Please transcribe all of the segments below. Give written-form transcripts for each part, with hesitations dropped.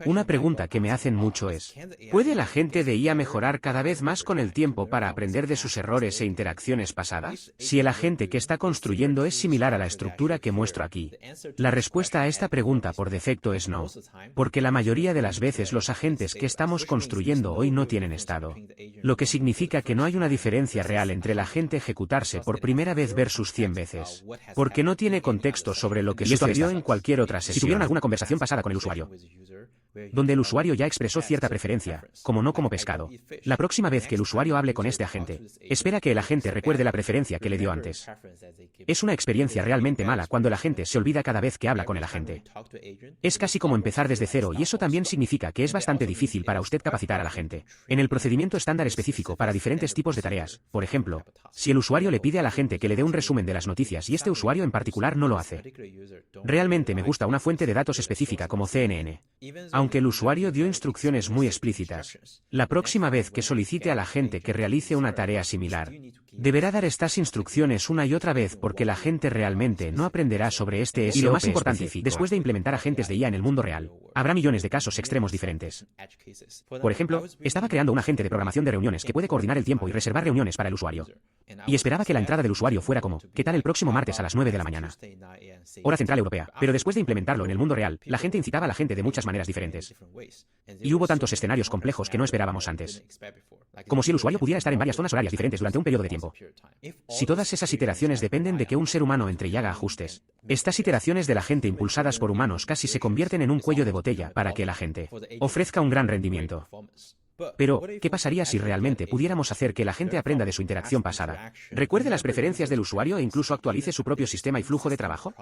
Una pregunta que me hacen mucho es, ¿puede la gente de IA mejorar cada vez más con el tiempo para aprender de sus errores e interacciones pasadas? Si el agente que está construyendo es similar a la estructura que muestro aquí. La respuesta a esta pregunta por defecto es no. Porque la mayoría de las veces los agentes que estamos construyendo hoy no tienen estado. Lo que significa que no hay una diferencia real entre el agente ejecutarse por primera vez versus 100 veces. Porque no tiene contexto sobre lo que sucedió en cualquier otra sesión. Si tuvieron alguna conversación pasada con el usuario, donde el usuario ya expresó cierta preferencia, como no como pescado. La próxima vez que el usuario hable con este agente, espera que el agente recuerde la preferencia que le dio antes. Es una experiencia realmente mala cuando el agente se olvida cada vez que habla con el agente. Es casi como empezar desde cero y eso también significa que es bastante difícil para usted capacitar al agente. En el procedimiento estándar específico para diferentes tipos de tareas, por ejemplo, si el usuario le pide al agente que le dé un resumen de las noticias y este usuario en particular no lo hace. Realmente me gusta una fuente de datos específica como CNN. Aunque el usuario dio instrucciones muy explícitas, la próxima vez que solicite al agente que realice una tarea similar, deberá dar estas instrucciones una y otra vez porque la gente realmente no aprenderá sobre este SOP. Y lo más importante, después de implementar agentes de IA en el mundo real, habrá millones de casos extremos diferentes. Por ejemplo, estaba creando un agente de programación de reuniones que puede coordinar el tiempo y reservar reuniones para el usuario. Y esperaba que la entrada del usuario fuera como, ¿qué tal el próximo martes a las 9 de la mañana? Hora central europea. Pero después de implementarlo en el mundo real, la gente incitaba a la gente de muchas maneras diferentes. Y hubo tantos escenarios complejos que no esperábamos antes. Como si el usuario pudiera estar en varias zonas horarias diferentes durante un periodo de tiempo. Si todas esas iteraciones dependen de que un ser humano entre y haga ajustes, estas iteraciones de la gente impulsadas por humanos casi se convierten en un cuello de botella para que la gente ofrezca un gran rendimiento. Pero, ¿qué pasaría si realmente pudiéramos hacer que la gente aprenda de su interacción pasada? Recuerde las preferencias del usuario e incluso actualice su propio sistema y flujo de trabajo.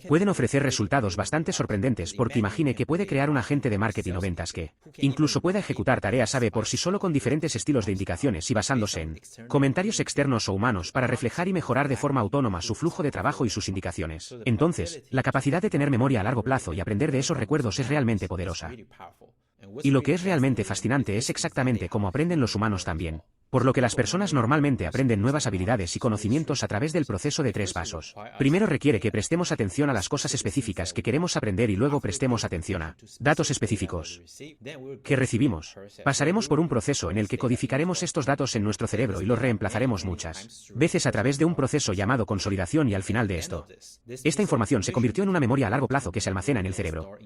Pueden ofrecer resultados bastante sorprendentes porque imagine que puede crear un agente de marketing o ventas que incluso pueda ejecutar tareas A/B por sí solo con diferentes estilos de indicaciones y basándose en comentarios externos o humanos para reflejar y mejorar de forma autónoma su flujo de trabajo y sus indicaciones. Entonces, la capacidad de tener memoria a largo plazo y aprender de esos recuerdos es realmente poderosa. Y lo que es realmente fascinante es exactamente cómo aprenden los humanos también. Por lo que las personas normalmente aprenden nuevas habilidades y conocimientos a través del proceso de 3 pasos. Primero requiere que prestemos atención a las cosas específicas que queremos aprender y luego prestemos atención a datos específicos que recibimos. Pasaremos por un proceso en el que codificaremos estos datos en nuestro cerebro y los reemplazaremos muchas veces a través de un proceso llamado consolidación y al final de esto, esta información se convirtió en una memoria a largo plazo que se almacena en el cerebro.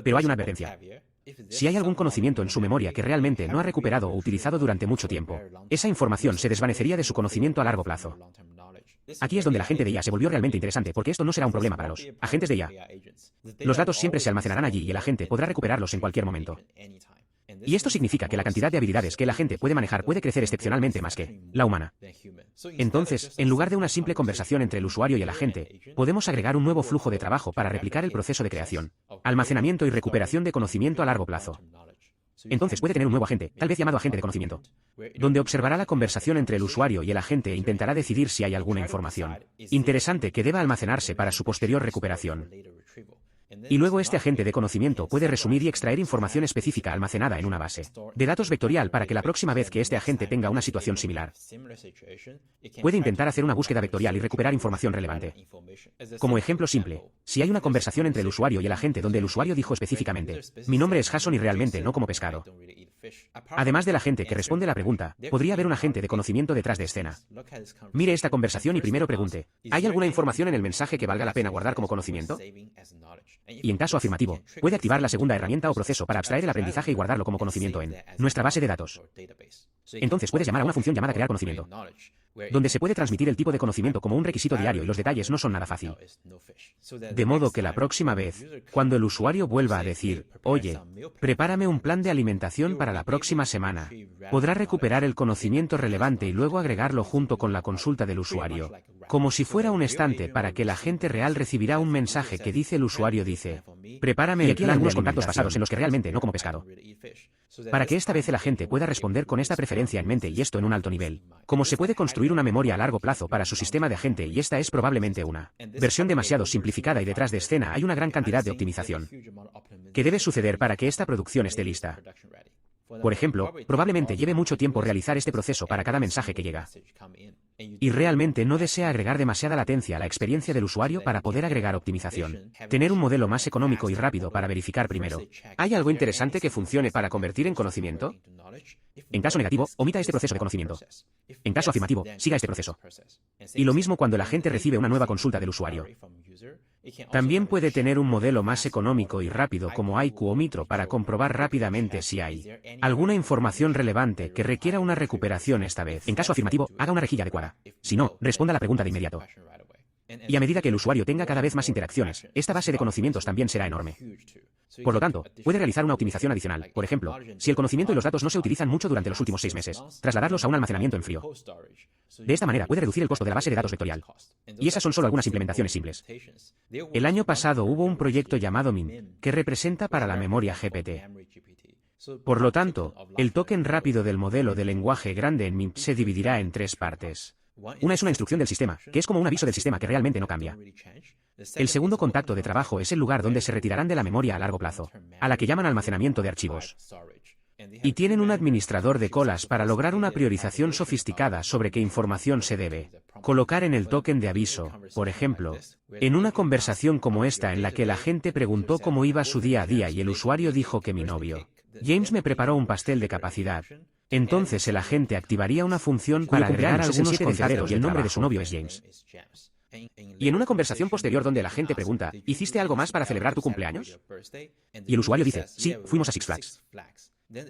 Pero hay una advertencia. Si hay algún conocimiento en su memoria que realmente no ha recuperado o utilizado durante mucho tiempo, esa información se desvanecería de su conocimiento a largo plazo. Aquí es donde la gente de IA se volvió realmente interesante porque esto no será un problema para los agentes de IA. Los datos siempre se almacenarán allí y el agente podrá recuperarlos en cualquier momento. Y esto significa que la cantidad de habilidades que el agente puede manejar puede crecer excepcionalmente más que la humana. Entonces, en lugar de una simple conversación entre el usuario y el agente, podemos agregar un nuevo flujo de trabajo para replicar el proceso de creación, almacenamiento y recuperación de conocimiento a largo plazo. Entonces puede tener un nuevo agente, tal vez llamado agente de conocimiento, donde observará la conversación entre el usuario y el agente e intentará decidir si hay alguna información interesante que deba almacenarse para su posterior recuperación. Y luego este agente de conocimiento puede resumir y extraer información específica almacenada en una base de datos vectorial para que la próxima vez que este agente tenga una situación similar, puede intentar hacer una búsqueda vectorial y recuperar información relevante. Como ejemplo simple, si hay una conversación entre el usuario y el agente donde el usuario dijo específicamente, mi nombre es Jason y realmente no como pescado. Además del agente que responde la pregunta, podría haber un agente de conocimiento detrás de escena. Mire esta conversación y primero pregunte, ¿hay alguna información en el mensaje que valga la pena guardar como conocimiento? Y en caso afirmativo, puede activar la segunda herramienta o proceso para abstraer el aprendizaje y guardarlo como conocimiento en nuestra base de datos. Entonces puedes llamar a una función llamada crear conocimiento, donde se puede transmitir el tipo de conocimiento como un requisito diario y los detalles no son nada fácil. De modo que la próxima vez, cuando el usuario vuelva a decir, oye, prepárame un plan de alimentación para la próxima semana, podrá recuperar el conocimiento relevante y luego agregarlo junto con la consulta del usuario, como si fuera un estante para que la gente real recibirá un mensaje que dice el usuario dice, prepárame el plan de algunos contactos basados en los que realmente no como pescado. Para que esta vez el agente pueda responder con esta preferencia en mente y esto en un alto nivel. Como se puede construir una memoria a largo plazo para su sistema de agente y esta es probablemente una versión demasiado simplificada y detrás de escena hay una gran cantidad de optimización que debe suceder para que esta producción esté lista. Por ejemplo, probablemente lleve mucho tiempo realizar este proceso para cada mensaje que llega. Y realmente no desea agregar demasiada latencia a la experiencia del usuario para poder agregar optimización. Tener un modelo más económico y rápido para verificar primero. ¿Hay algo interesante que funcione para convertir en conocimiento? En caso negativo, omita este proceso de conocimiento. En caso afirmativo, siga este proceso. Y lo mismo cuando la gente recibe una nueva consulta del usuario. También puede tener un modelo más económico y rápido como Haiku o Mitro para comprobar rápidamente si hay alguna información relevante que requiera una recuperación esta vez. En caso afirmativo, haga una rejilla adecuada. Si no, responda a la pregunta de inmediato. Y a medida que el usuario tenga cada vez más interacciones, esta base de conocimientos también será enorme. Por lo tanto, puede realizar una optimización adicional. Por ejemplo, si el conocimiento y los datos no se utilizan mucho durante los últimos 6 meses, trasladarlos a un almacenamiento en frío. De esta manera puede reducir el costo de la base de datos vectorial. Y esas son solo algunas implementaciones simples. El año pasado hubo un proyecto llamado MIMP, que representa para la memoria GPT. Por lo tanto, el token rápido del modelo de lenguaje grande en MIMP se dividirá en 3 partes. Una es una instrucción del sistema, que es como un aviso del sistema que realmente no cambia. El segundo contacto de trabajo es el lugar donde se retirarán de la memoria a largo plazo, a la que llaman almacenamiento de archivos. Y tienen un administrador de colas para lograr una priorización sofisticada sobre qué información se debe colocar en el token de aviso. Por ejemplo, en una conversación como esta en la que la gente preguntó cómo iba su día a día y el usuario dijo que mi novio James me preparó un pastel de capacidad. Entonces el agente activaría una función para agregar algunos conceptos y el nombre de su novio es James. Y en una conversación posterior donde la gente pregunta, ¿hiciste algo más para celebrar tu cumpleaños? Y el usuario dice, sí, fuimos a Six Flags.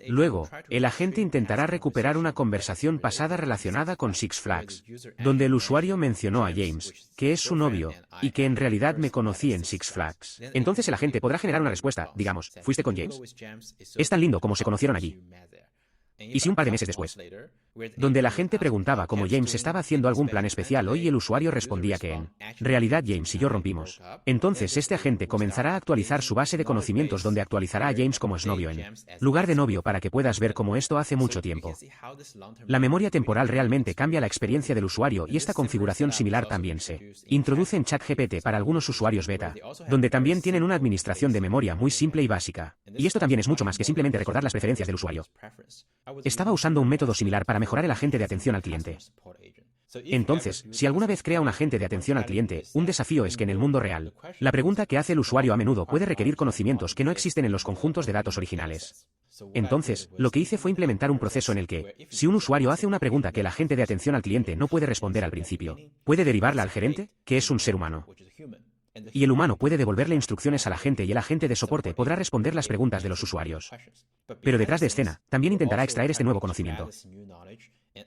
Luego, el agente intentará recuperar una conversación pasada relacionada con Six Flags, donde el usuario mencionó a James, que es su novio, y que en realidad me conocí en Six Flags. Entonces el agente podrá generar una respuesta, digamos, ¿fuiste con James? Es tan lindo como se conocieron allí. Y si un par de meses después, donde la gente preguntaba cómo James estaba haciendo algún plan especial hoy y el usuario respondía que en realidad James y yo rompimos, entonces este agente comenzará a actualizar su base de conocimientos donde actualizará a James como exnovio en lugar de novio para que puedas ver cómo esto hace mucho tiempo. La memoria temporal realmente cambia la experiencia del usuario y esta configuración similar también se introduce en ChatGPT para algunos usuarios beta, donde también tienen una administración de memoria muy simple y básica. Y esto también es mucho más que simplemente recordar las preferencias del usuario. Estaba usando un método similar para mejorar el agente de atención al cliente. Entonces, si alguna vez crea un agente de atención al cliente, un desafío es que en el mundo real, la pregunta que hace el usuario a menudo puede requerir conocimientos que no existen en los conjuntos de datos originales. Entonces, lo que hice fue implementar un proceso en el que, si un usuario hace una pregunta que el agente de atención al cliente no puede responder al principio, puede derivarla al gerente, que es un ser humano. Y el humano puede devolverle instrucciones al agente y el agente de soporte podrá responder las preguntas de los usuarios. Pero detrás de escena, también intentará extraer este nuevo conocimiento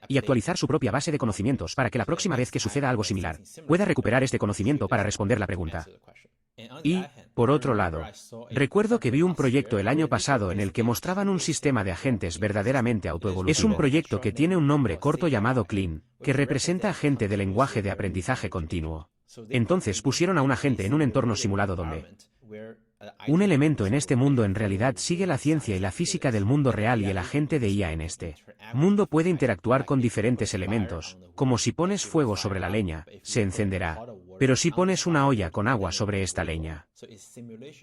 y actualizar su propia base de conocimientos para que la próxima vez que suceda algo similar, pueda recuperar este conocimiento para responder la pregunta. Y, por otro lado, recuerdo que vi un proyecto el año pasado en el que mostraban un sistema de agentes verdaderamente autoevolutivo. Es un proyecto que tiene un nombre corto llamado CLEAN, que representa agente de lenguaje de aprendizaje continuo. Entonces pusieron a un agente en un entorno simulado donde un elemento en este mundo en realidad sigue la ciencia y la física del mundo real y el agente de IA en este mundo puede interactuar con diferentes elementos, como si pones fuego sobre la leña, se encenderá, pero si pones una olla con agua sobre esta leña,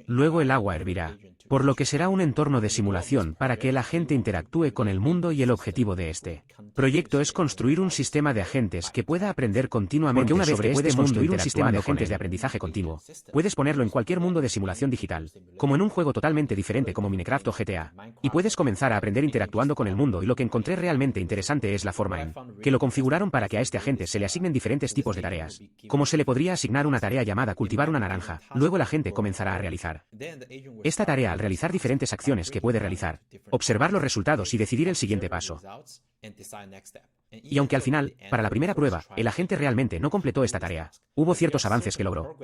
luego el agua hervirá, por lo que será un entorno de simulación para que el agente interactúe con el mundo y el objetivo de este proyecto es construir un sistema de agentes que pueda aprender continuamente. Porque una vez que puedes construir un sistema de agentes de aprendizaje continuo, puedes ponerlo en cualquier mundo de simulación digital, como en un juego totalmente diferente como Minecraft o GTA, y puedes comenzar a aprender interactuando con el mundo y lo que encontré realmente interesante es la forma en que lo configuraron para que a este agente se le asignen diferentes tipos de tareas, como se le podría asignar una tarea llamada cultivar una naranja, luego la gente comenzará a realizar esta tarea al realizar diferentes acciones que puede realizar, observar los resultados y decidir el siguiente paso. Y aunque al final, para la primera prueba, el agente realmente no completó esta tarea, hubo ciertos avances que logró.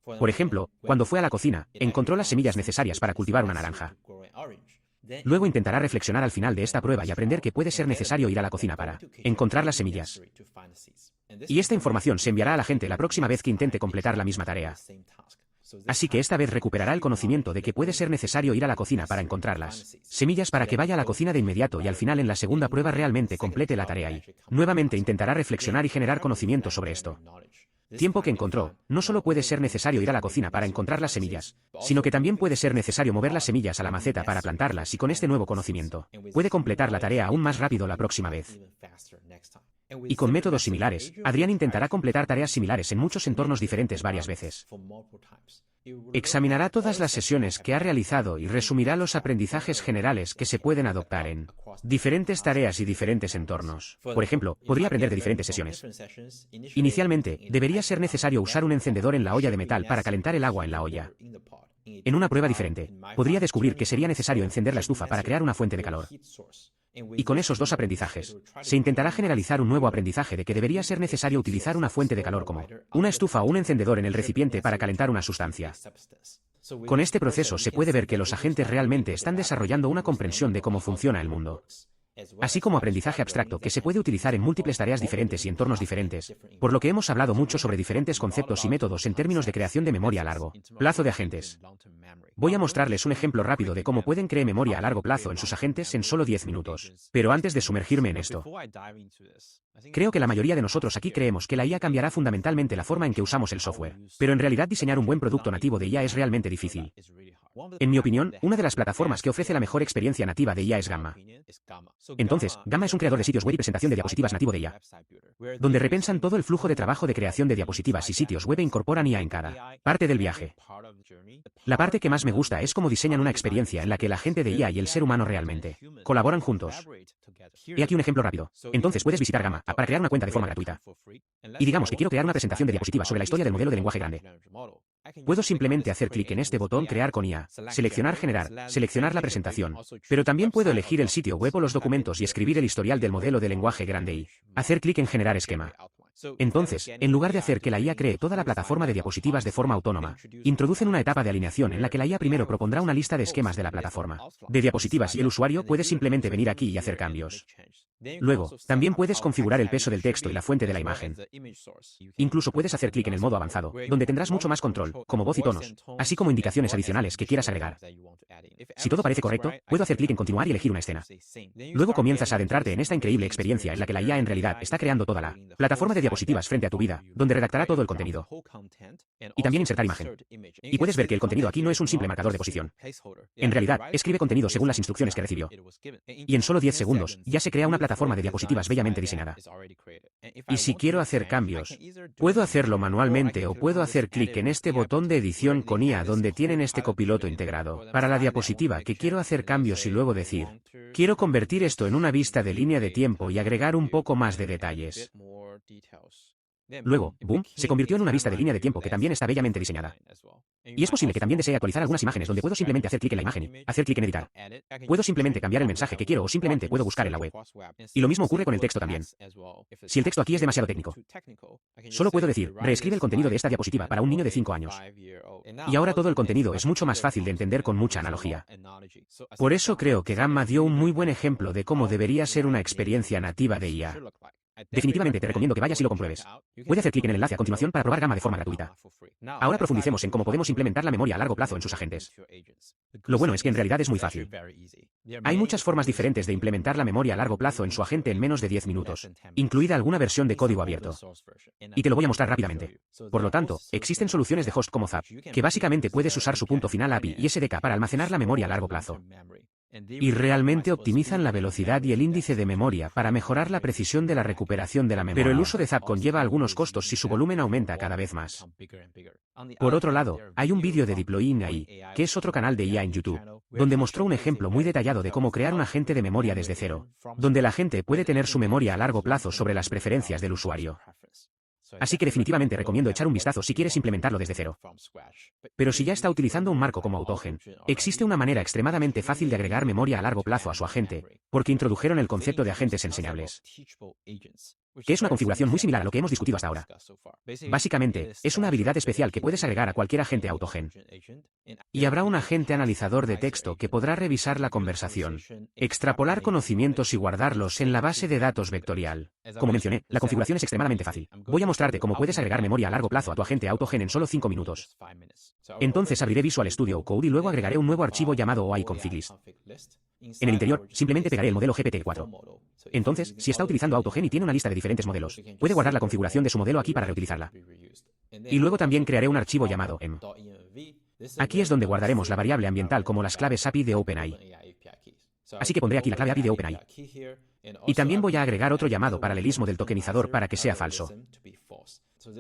Por ejemplo, cuando fue a la cocina, encontró las semillas necesarias para cultivar una naranja. Luego intentará reflexionar al final de esta prueba y aprender que puede ser necesario ir a la cocina para encontrar las semillas. Y esta información se enviará a la gente la próxima vez que intente completar la misma tarea. Así que esta vez recuperará el conocimiento de que puede ser necesario ir a la cocina para encontrar las semillas para que vaya a la cocina de inmediato y al final en la segunda prueba realmente complete la tarea y nuevamente intentará reflexionar y generar conocimiento sobre esto. tiempo que encontró, no solo puede ser necesario ir a la cocina para encontrar las semillas, sino que también puede ser necesario mover las semillas a la maceta para plantarlas y con este nuevo conocimiento, puede completar la tarea aún más rápido la próxima vez. Y con métodos similares, Adrián intentará completar tareas similares en muchos entornos diferentes varias veces. Examinará todas las sesiones que ha realizado y resumirá los aprendizajes generales que se pueden adoptar en diferentes tareas y diferentes entornos. Por ejemplo, podría aprender de diferentes sesiones. Inicialmente, debería ser necesario usar un encendedor en la olla de metal para calentar el agua en la olla. En una prueba diferente, podría descubrir que sería necesario encender la estufa para crear una fuente de calor. Y con esos dos aprendizajes, se intentará generalizar un nuevo aprendizaje de que debería ser necesario utilizar una fuente de calor como una estufa o un encendedor en el recipiente para calentar una sustancia. Con este proceso se puede ver que los agentes realmente están desarrollando una comprensión de cómo funciona el mundo. Así como aprendizaje abstracto que se puede utilizar en múltiples tareas diferentes y entornos diferentes, por lo que hemos hablado mucho sobre diferentes conceptos y métodos en términos de creación de memoria a largo plazo de agentes. Voy a mostrarles un ejemplo rápido de cómo pueden crear memoria a largo plazo en sus agentes en solo 10 minutos. Pero antes de sumergirme en esto, creo que la mayoría de nosotros aquí creemos que la IA cambiará fundamentalmente la forma en que usamos el software, pero en realidad diseñar un buen producto nativo de IA es realmente difícil. En mi opinión, una de las plataformas que ofrece la mejor experiencia nativa de IA es Gamma. Entonces, Gamma es un creador de sitios web y presentación de diapositivas nativo de IA, donde repensan todo el flujo de trabajo de creación de diapositivas y sitios web e incorporan IA en cada parte del viaje. La parte que más me gusta es cómo diseñan una experiencia en la que el agente de IA y el ser humano realmente colaboran juntos. He aquí un ejemplo rápido. Entonces puedes visitar Gamma para crear una cuenta de forma gratuita. Y digamos que quiero crear una presentación de diapositivas sobre la historia del modelo de lenguaje grande. Puedo simplemente hacer clic en este botón Crear con IA, seleccionar Generar, seleccionar la presentación, pero también puedo elegir el sitio web o los documentos y escribir el historial del modelo de lenguaje grande y hacer clic en Generar esquema. Entonces, en lugar de hacer que la IA cree toda la plataforma de diapositivas de forma autónoma, introducen una etapa de alineación en la que la IA primero propondrá una lista de esquemas de la plataforma de diapositivas y el usuario puede simplemente venir aquí y hacer cambios. Luego, también puedes configurar el peso del texto y la fuente de la imagen. Incluso puedes hacer clic en el modo avanzado, donde tendrás mucho más control, como voz y tonos, así como indicaciones adicionales que quieras agregar. Si todo parece correcto, puedo hacer clic en continuar y elegir una escena. Luego comienzas a adentrarte en esta increíble experiencia en la que la IA en realidad está creando toda la plataforma de diapositivas frente a tu vida, donde redactará todo el contenido. Y también insertar imagen. Y puedes ver que el contenido aquí no es un simple marcador de posición. En realidad, escribe contenido según las instrucciones que recibió. Y en solo 10 segundos, ya se crea una plataforma de diapositivas bellamente diseñada. Y si quiero hacer cambios, puedo hacerlo manualmente o puedo hacer clic en este botón de edición con IA donde tienen este copiloto integrado para la diapositiva que quiero hacer cambios y luego decir, quiero convertir esto en una vista de línea de tiempo y agregar un poco más de detalles. Luego, boom, se convirtió en una vista de línea de tiempo que también está bellamente diseñada. Y es posible que también desee actualizar algunas imágenes donde puedo simplemente hacer clic en la imagen y hacer clic en editar. Puedo simplemente cambiar el mensaje que quiero o simplemente puedo buscar en la web. Y lo mismo ocurre con el texto también. Si el texto aquí es demasiado técnico, solo puedo decir, reescribe el contenido de esta diapositiva para un niño de 5 años. Y ahora todo el contenido es mucho más fácil de entender con mucha analogía. Por eso creo que Gamma dio un muy buen ejemplo de cómo debería ser una experiencia nativa de IA. Definitivamente te recomiendo que vayas y lo compruebes. Puede hacer clic en el enlace a continuación para probar Gamma de forma gratuita. Ahora profundicemos en cómo podemos implementar la memoria a largo plazo en sus agentes. Lo bueno es que en realidad es muy fácil. Hay muchas formas diferentes de implementar la memoria a largo plazo en su agente en menos de 10 minutos, incluida alguna versión de código abierto. Y te lo voy a mostrar rápidamente. Por lo tanto, existen soluciones de host como Zap, que básicamente puedes usar su punto final API y SDK para almacenar la memoria a largo plazo. Y realmente optimizan la velocidad y el índice de memoria para mejorar la precisión de la recuperación de la memoria. Pero el uso de Zap conlleva algunos costos si su volumen aumenta cada vez más. Por otro lado, hay un vídeo de Deploying AI, que es otro canal de IA en YouTube, donde mostró un ejemplo muy detallado de cómo crear un agente de memoria desde cero, donde la gente puede tener su memoria a largo plazo sobre las preferencias del usuario. Así que definitivamente recomiendo echar un vistazo si quieres implementarlo desde cero. Pero si ya está utilizando un marco como Autogen, existe una manera extremadamente fácil de agregar memoria a largo plazo a su agente, porque introdujeron el concepto de agentes enseñables, que es una configuración muy similar a lo que hemos discutido hasta ahora. Básicamente, es una habilidad especial que puedes agregar a cualquier agente Autogen. Y habrá un agente analizador de texto que podrá revisar la conversación, extrapolar conocimientos y guardarlos en la base de datos vectorial. Como mencioné, la configuración es extremadamente fácil. Voy a mostrarte cómo puedes agregar memoria a largo plazo a tu agente Autogen en solo 5 minutos. Entonces abriré Visual Studio Code y luego agregaré un nuevo archivo llamado OI Config List. En el interior, simplemente pegaré el modelo GPT-4. Entonces, si está utilizando AutoGen y tiene una lista de diferentes modelos, puede guardar la configuración de su modelo aquí para reutilizarla. Y luego también crearé un archivo llamado env. Aquí es donde guardaremos la variable ambiental como las claves API de OpenAI. Así que pondré aquí la clave API de OpenAI. Y también voy a agregar otro llamado paralelismo del tokenizador para que sea falso.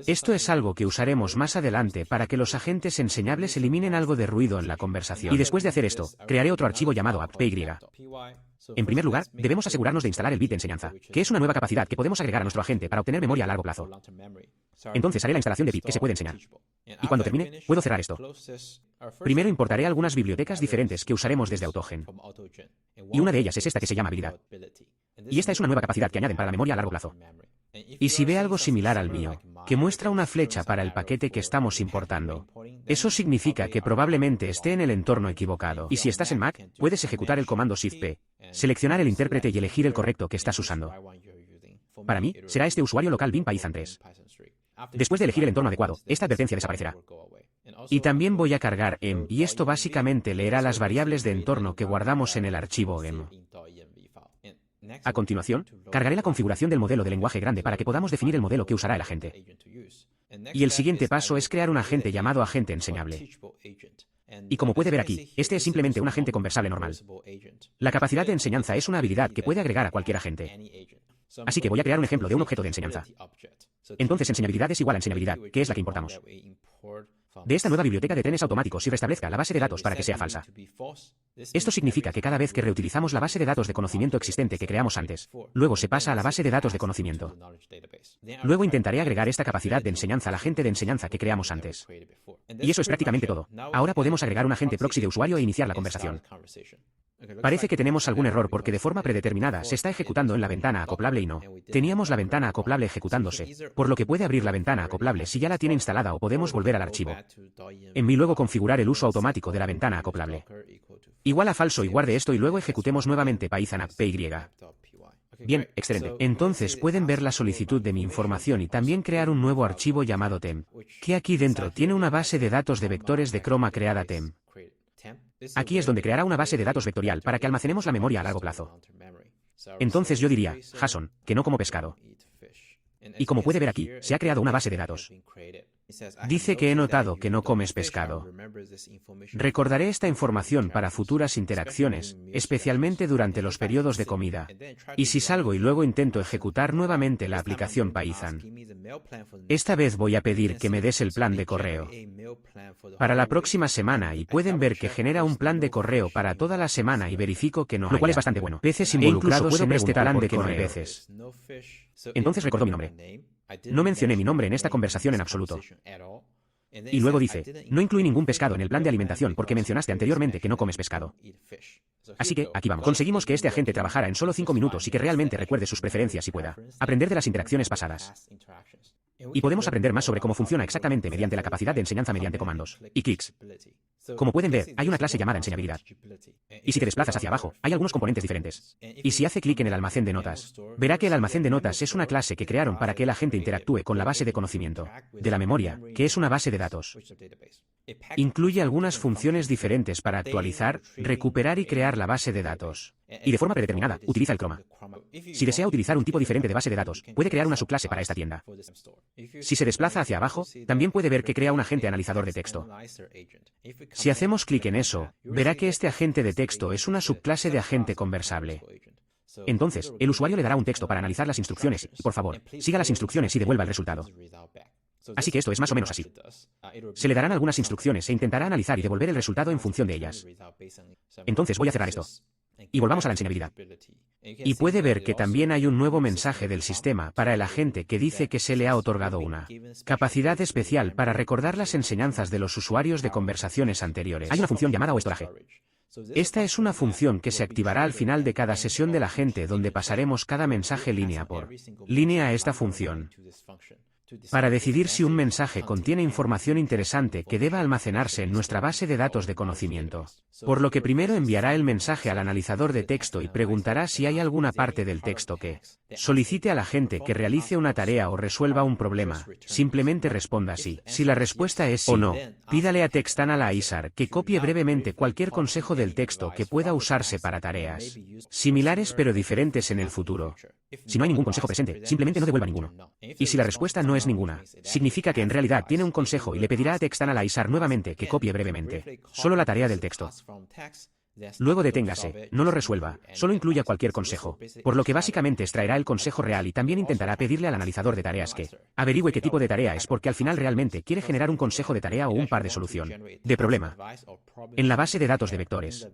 Esto es algo que usaremos más adelante para que los agentes enseñables eliminen algo de ruido en la conversación. Y después de hacer esto, crearé otro archivo llamado app.py. En primer lugar, debemos asegurarnos de instalar el bit de enseñanza, que es una nueva capacidad que podemos agregar a nuestro agente para obtener memoria a largo plazo. Entonces haré la instalación de bit que se puede enseñar. Y cuando termine, puedo cerrar esto. Primero importaré algunas bibliotecas diferentes que usaremos desde AutoGen. Y una de ellas es esta que se llama habilidad. Y esta es una nueva capacidad que añaden para la memoria a largo plazo. Y si ve algo similar al mío, que muestra una flecha para el paquete que estamos importando, eso significa que probablemente esté en el entorno equivocado. Y si estás en Mac, puedes ejecutar el comando Shift-P, seleccionar el intérprete y elegir el correcto que estás usando. Para mí, será este usuario local bin Python 3. Después de elegir el entorno adecuado, esta advertencia desaparecerá. Y también voy a cargar env, y esto básicamente leerá las variables de entorno que guardamos en el archivo env. A continuación, cargaré la configuración del modelo de lenguaje grande para que podamos definir el modelo que usará el agente. Y el siguiente paso es crear un agente llamado agente enseñable. Y como puede ver aquí, este es simplemente un agente conversable normal. La capacidad de enseñanza es una habilidad que puede agregar a cualquier agente. Así que voy a crear un ejemplo de un objeto de enseñanza. Entonces enseñabilidad es igual a enseñabilidad, que es la que importamos. De esta nueva biblioteca de trenes automáticos y restablezca la base de datos para que sea falsa. Esto significa que cada vez que reutilizamos la base de datos de conocimiento existente que creamos antes, luego se pasa a la base de datos de conocimiento. Luego intentaré agregar esta capacidad de enseñanza al agente de enseñanza que creamos antes. Y eso es prácticamente todo. Ahora podemos agregar un agente proxy de usuario e iniciar la conversación. Parece que tenemos algún error porque de forma predeterminada se está ejecutando en la ventana acoplable y no. Teníamos la ventana acoplable ejecutándose, por lo que puede abrir la ventana acoplable si ya la tiene instalada o podemos volver al archivo. En y luego configurar el uso automático de la ventana acoplable. Igual a falso y guarde esto y luego ejecutemos nuevamente Python app.py. Bien, excelente. Entonces pueden ver la solicitud de mi información y también crear un nuevo archivo llamado temp, que aquí dentro tiene una base de datos de vectores de Chroma creada temp. Aquí es donde creará una base de datos vectorial para que almacenemos la memoria a largo plazo. Entonces yo diría, JSON, que no como pescado. Y como puede ver aquí, se ha creado una base de datos. Dice que he notado que no comes pescado. Recordaré esta información para futuras interacciones, especialmente durante los periodos de comida. Y si salgo y luego intento ejecutar nuevamente la aplicación Python. Esta vez voy a pedir que me des el plan de correo para la próxima semana y pueden ver que genera un plan de correo para toda la semana y verifico que no, lo cual es bastante bueno. Peces involucrados en este plan de que no hay peces. Entonces recordó mi nombre. No mencioné mi nombre en esta conversación en absoluto. Y luego dice, no incluí ningún pescado en el plan de alimentación porque mencionaste anteriormente que no comes pescado. Así que, aquí vamos. Conseguimos que este agente trabajara en solo 5 minutos y que realmente recuerde sus preferencias y pueda aprender de las interacciones pasadas. Y podemos aprender más sobre cómo funciona exactamente mediante la capacidad de enseñanza mediante comandos y clics. Como pueden ver, hay una clase llamada enseñabilidad. Y si te desplazas hacia abajo, hay algunos componentes diferentes. Y si hace clic en el almacén de notas, verá que el almacén de notas es una clase que crearon para que el agente interactúe con la base de conocimiento de la memoria, que es una base de datos. Incluye algunas funciones diferentes para actualizar, recuperar y crear la base de datos. Y de forma predeterminada, utiliza el Chroma. Si desea utilizar un tipo diferente de base de datos, puede crear una subclase para esta tienda. Si se desplaza hacia abajo, también puede ver que crea un agente analizador de texto. Si hacemos clic en eso, verá que este agente de texto es una subclase de agente conversable. Entonces, el usuario le dará un texto para analizar las instrucciones y, por favor, siga las instrucciones y devuelva el resultado. Así que esto es más o menos así. Se le darán algunas instrucciones e intentará analizar y devolver el resultado en función de ellas. Entonces voy a cerrar esto. Y volvamos a la enseñabilidad. Y puede ver que también hay un nuevo mensaje del sistema para el agente que dice que se le ha otorgado una capacidad especial para recordar las enseñanzas de los usuarios de conversaciones anteriores. Hay una función llamada OStorage. Esta es una función que se activará al final de cada sesión del agente donde pasaremos cada mensaje línea por línea a esta función. para decidir si un mensaje contiene información interesante que deba almacenarse en nuestra base de datos de conocimiento. Por lo que primero enviará el mensaje al analizador de texto y preguntará si hay alguna parte del texto que solicite a la gente que realice una tarea o resuelva un problema. Simplemente responda sí. Si la respuesta es sí o no, pídale a TextAnalyzer que copie brevemente cualquier consejo del texto que pueda usarse para tareas similares pero diferentes en el futuro. Si no hay ningún consejo presente, simplemente no devuelva ninguno. Y si la respuesta no es ninguna, significa que en realidad tiene un consejo y le pedirá a TextAnalyzer nuevamente que copie brevemente solo la tarea del texto. Luego deténgase, no lo resuelva, solo incluya cualquier consejo, por lo que básicamente extraerá el consejo real y también intentará pedirle al analizador de tareas que averigüe qué tipo de tarea es porque al final realmente quiere generar un consejo de tarea o un par de solución de problema en la base de datos de vectores.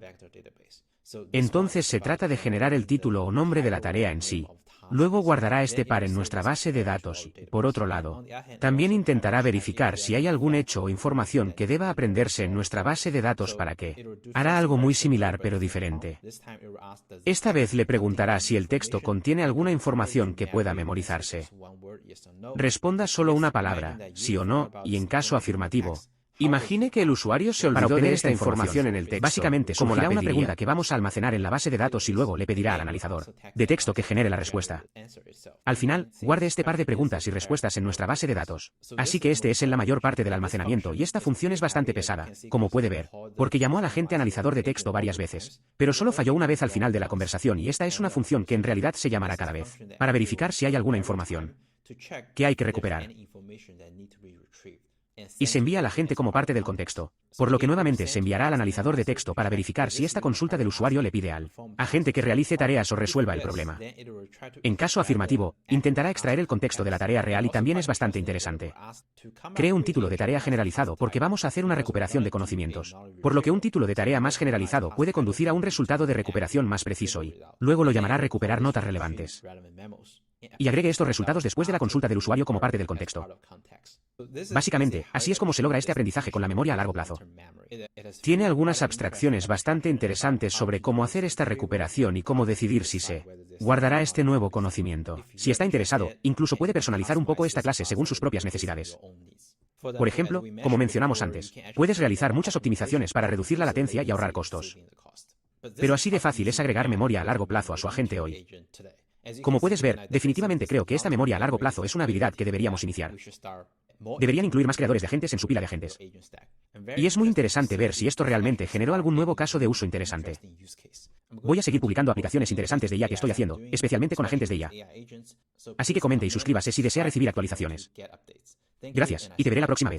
Entonces se trata de generar el título o nombre de la tarea en sí. Luego guardará este par en nuestra base de datos. Por otro lado, también intentará verificar si hay algún hecho o información que deba aprenderse en nuestra base de datos para que hará algo muy similar pero diferente. Esta vez le preguntará si el texto contiene alguna información que pueda memorizarse. Responda solo una palabra, sí o no, y en caso afirmativo, imagine que el usuario se olvidó de esta información en el texto. Básicamente, surgirá una pregunta que vamos a almacenar en la base de datos y luego le pedirá al analizador de texto que genere la respuesta. Al final, guarde este par de preguntas y respuestas en nuestra base de datos. Así que este es la mayor parte del almacenamiento y esta función es bastante pesada, como puede ver, porque llamó al agente analizador de texto varias veces, pero solo falló una vez al final de la conversación y esta es una función que en realidad se llamará cada vez, para verificar si hay alguna información que hay que recuperar. Y se envía al agente como parte del contexto, por lo que nuevamente se enviará al analizador de texto para verificar si esta consulta del usuario le pide al agente que realice tareas o resuelva el problema. En caso afirmativo, intentará extraer el contexto de la tarea real y también es bastante interesante. Cree un título de tarea generalizado porque vamos a hacer una recuperación de conocimientos, por lo que un título de tarea más generalizado puede conducir a un resultado de recuperación más preciso y luego lo llamará recuperar notas relevantes. Y agregue estos resultados después de la consulta del usuario como parte del contexto. Básicamente, así es como se logra este aprendizaje con la memoria a largo plazo. Tiene algunas abstracciones bastante interesantes sobre cómo hacer esta recuperación y cómo decidir si se guardará este nuevo conocimiento. Si está interesado, incluso puede personalizar un poco esta clase según sus propias necesidades. Por ejemplo, como mencionamos antes, puedes realizar muchas optimizaciones para reducir la latencia y ahorrar costos. Pero así de fácil es agregar memoria a largo plazo a su agente hoy. Como puedes ver, definitivamente creo que esta memoria a largo plazo es una habilidad que deberíamos iniciar. Deberían incluir más creadores de agentes en su pila de agentes. Y es muy interesante ver si esto realmente generó algún nuevo caso de uso interesante. Voy a seguir publicando aplicaciones interesantes de IA que estoy haciendo, especialmente con agentes de IA. Así que comente y suscríbase si desea recibir actualizaciones. Gracias, y te veré la próxima vez.